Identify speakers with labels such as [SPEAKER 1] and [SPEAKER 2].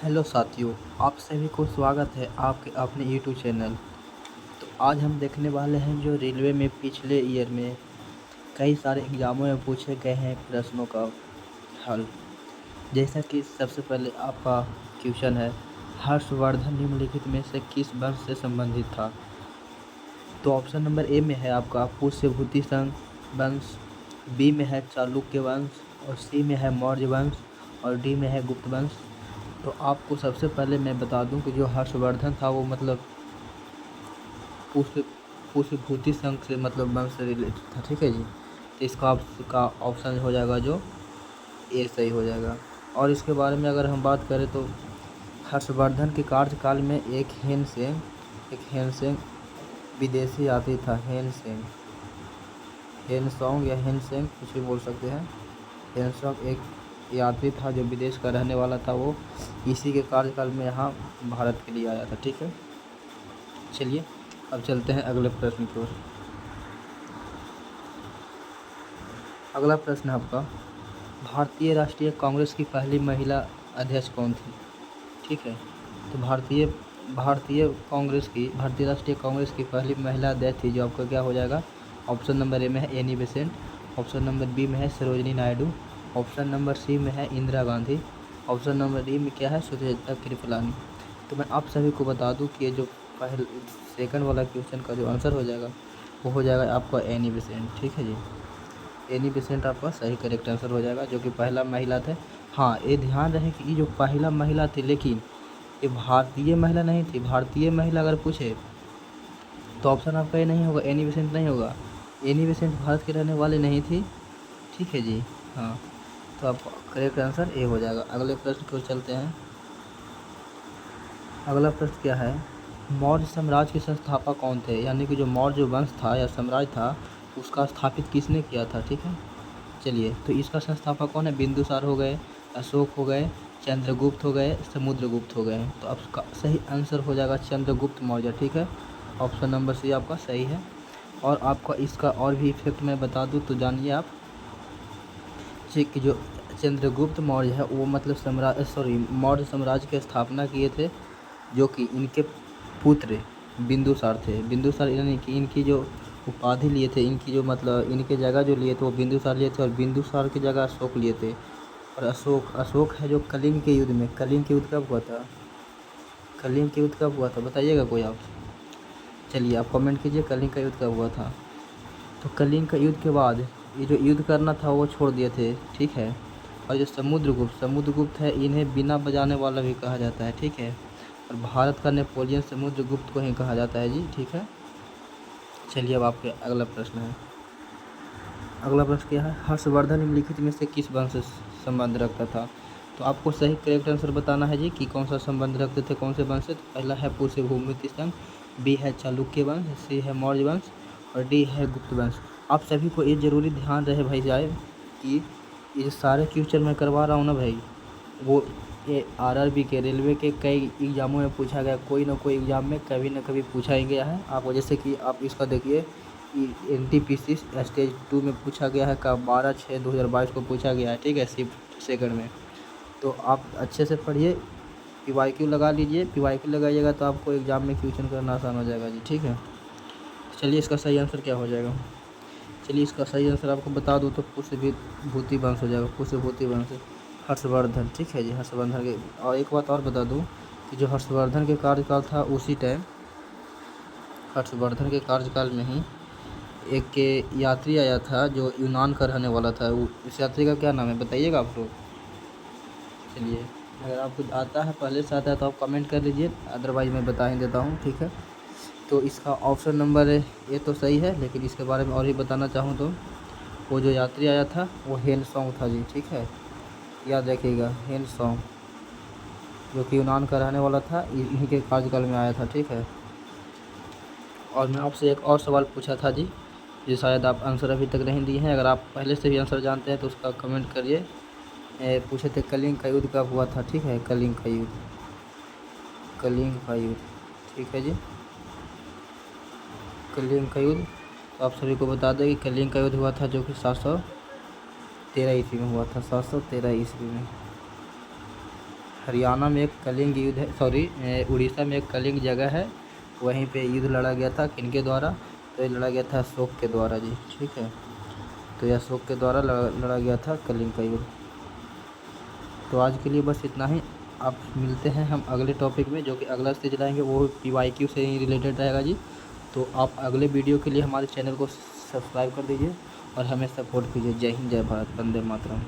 [SPEAKER 1] Hello साथियों, आप सभी को स्वागत है आपके अपने यूट्यूब चैनल। तो आज हम देखने वाले हैं जो रेलवे में पिछले ईयर में कई सारे एग्ज़ामों में पूछे गए हैं प्रश्नों का हल। जैसा कि सबसे पहले आपका क्वेश्चन है, हर्षवर्धन निम्नलिखित में से किस वंश से संबंधित था? तो ऑप्शन नंबर ए में है आपका पुष्यभूति संघ वंश, बी में है चालुक्य वंश, और सी में है मौर्य वंश, और डी में है गुप्त वंश। तो आपको सबसे पहले मैं बता दूं कि जो हर्षवर्धन था वो मतलब पुष्य पुष्यभूति संघ से मतलब वंश से रिलेटेड था। ठीक है जी। तो इसका आपका ऑप्शन हो जाएगा जो ए सही हो जाएगा। और इसके बारे में अगर हम बात करें तो हर्षवर्धन के कार्यकाल में एक हेनसेंग विदेशी यात्री था। हेनसोंग या हेनसेंग कुछ भी बोल सकते हैं। हेनसोंग एक यात्री था जो विदेश का रहने वाला था। वो इसी के कार्यकाल में यहाँ भारत के लिए आया था। ठीक है, चलिए अब चलते हैं अगले प्रश्न की ओर। अगला प्रश्न है आपका, भारतीय राष्ट्रीय कांग्रेस की पहली महिला अध्यक्ष कौन थी? ठीक है, तो भारतीय राष्ट्रीय कांग्रेस की पहली महिला अध्यक्ष थी जो आपका क्या हो जाएगा। ऑप्शन नंबर ए में है Annie Besant, option number B में है Sarojini Naidu, option number C में है Indira Gandhi, option number D में क्या है सुचेता कृपलानी। तो मैं आप सभी को बता दूं कि ये जो सेकंड वाला क्वेश्चन का जो आंसर हो जाएगा वो हो जाएगा आपका एनी बेसेंट। ठीक है जी, एनी बेसेंट आपका सही करेक्ट आंसर हो जाएगा, जो कि पहला महिला थे। हाँ, ये ध्यान रहे कि ये जो पहला महिला थी लेकिन ये भारतीय महिला नहीं थी। भारतीय महिला अगर पूछे तो ऑप्शन आपका ये नहीं होगा, एनी बेसेंट नहीं होगा। एनी बेसेंट भारत के रहने वाले नहीं थी। ठीक है जी, हाँ, तो आपका करेक्ट आंसर ए हो जाएगा। अगले प्रश्न की ओर चलते हैं। अगला प्रश्न क्या है, मौर्य साम्राज्य के संस्थापक कौन थे? यानी कि जो मौर्य वंश था या साम्राज्य था उसका स्थापित किसने किया था? ठीक है, चलिए, तो इसका संस्थापक कौन है? बिंदुसार हो गए, अशोक हो गए, चंद्रगुप्त हो गए, समुद्रगुप्त हो गए। तो आपका सही आंसर हो जाएगा चंद्रगुप्त मौर्य। ठीक है, ऑप्शन नंबर सी आपका सही है। और आपका इसका और भी इफेक्ट मैं बता दूं तो जानिए आप कि जो चंद्रगुप्त मौर्य है वो मतलब मौर्य साम्राज्य की स्थापना किए थे, जो कि इनके पुत्र बिंदुसार थे। बिंदुसार यानी कि इनकी जो उपाधि लिए थे, इनकी जो मतलब इनके जगह जो लिए थे वो बिंदुसार लिए थे, और बिंदुसार की जगह अशोक लिए थे। और अशोक है जो कलिंग के युद्ध में, कलिंग के युद्ध कब हुआ था? कलिंग के युद्ध कब हुआ था बताइएगा कोई आप? चलिए आप कमेंट कीजिए कलिंग का युद्ध कब हुआ था। तो कलिंग का युद्ध के बाद ये जो युद्ध करना था वो छोड़ दिए थे। ठीक है, और जो समुद्रगुप्त है इन्हें बिना बजाने वाला भी कहा जाता है। ठीक है, और भारत का नेपोलियन समुद्रगुप्त को ही कहा जाता है जी। ठीक है, चलिए अब आपके अगला प्रश्न है। अगला प्रश्न क्या है, हर्षवर्धन निम्नलिखित में से किस वंश से संबंध रखता था? तो आपको सही करेक्ट आंसर बताना है जी कि कौन सा संबंध रखते थे, कौन से वंश से। तो पहला है पुष्यभूति संघ, बी है चालुक्य वंश, सी है मौर्य वंश, और डी है गुप्त वंश। आप सभी को ये जरूरी ध्यान रहे भाई जाए कि ये सारे क्वेश्चन मैं करवा रहा हूँ ना भाई, वो ये आरआरबी के रेलवे के कई एग्जामों में पूछा गया, कोई ना कोई एग्ज़ाम में कभी ना कभी पूछा ही गया है। आप जैसे कि आप इसका देखिए NTPC स्टेज 2 में पूछा गया है, का 12/6/2022 को पूछा गया है। ठीक है, शिफ्ट सेकंड में। तो आप अच्छे से पढ़िए, PYQ लगा लीजिए। PYQ लगाइएगा तो आपको एग्ज़ाम में क्वेश्चन करना आसान हो जाएगा जी। ठीक है, चलिए इसका सही आंसर क्या हो जाएगा। चलिए इसका सही आंसर आपको बता दूँ तो पुष्यभूति वंश हो जाएगा, पुष्यभूति वंश हर्षवर्धन। ठीक है जी, हर्षवर्धन के। और एक बात और बता दूँ कि जो हर्षवर्धन के कार्यकाल था उसी टाइम हर्षवर्धन के कार्यकाल में ही एक यात्री आया था जो यूनान का रहने वाला था। उस यात्री का क्या नाम है बताइएगा आप लोग। चलिए, अगर आपको आता है, पहले से आता है तो आप कमेंट कर लीजिए, अदरवाइज़ मैं बता ही देता हूँ। ठीक है, तो इसका ऑप्शन नंबर ये तो सही है, लेकिन इसके बारे में और भी बताना चाहूँ तो वो जो यात्री आया था वो हेनसोंग था जी। ठीक है, याद रखिएगा, हेनसोंग, जो कि यूनान का रहने वाला था, इन्हीं के कार्यकाल में आया था। ठीक है, और मैं आपसे एक और सवाल पूछा था जी, जो शायद आप आंसर अभी तक नहीं दिए हैं। अगर आप पहले से भी आंसर जानते हैं तो उसका कमेंट करिए। पूछे थे कलिंग का युद्ध कब हुआ था? ठीक है, कलिंग का युद्ध, कलिंग का युद्ध। ठीक है जी, कलिंग का युद्ध। तो आप सभी को बता दें कि कलिंग का युद्ध हुआ था जो कि 713 ईस्वी में हुआ था, 713 ईस्वी में। हरियाणा में एक कलिंग युद्ध है, सॉरी उड़ीसा में एक कलिंग जगह है, वहीं पे युद्ध लड़ा गया था किनके द्वारा? तो ये लड़ा गया था अशोक के द्वारा जी। ठीक है, तो ये अशोक के द्वारा लड़ा गया था कलिंग का युद्ध। तो आज के लिए बस इतना ही। आप मिलते हैं हम अगले टॉपिक में, जो कि अगला स्टेज लाएंगे, वो PYQ से ही रिलेटेड रहेगा जी। तो आप अगले वीडियो के लिए हमारे चैनल को सब्सक्राइब कर दीजिए और हमें सपोर्ट कीजिए। जय हिंद, जय भारत, वंदे मातरम।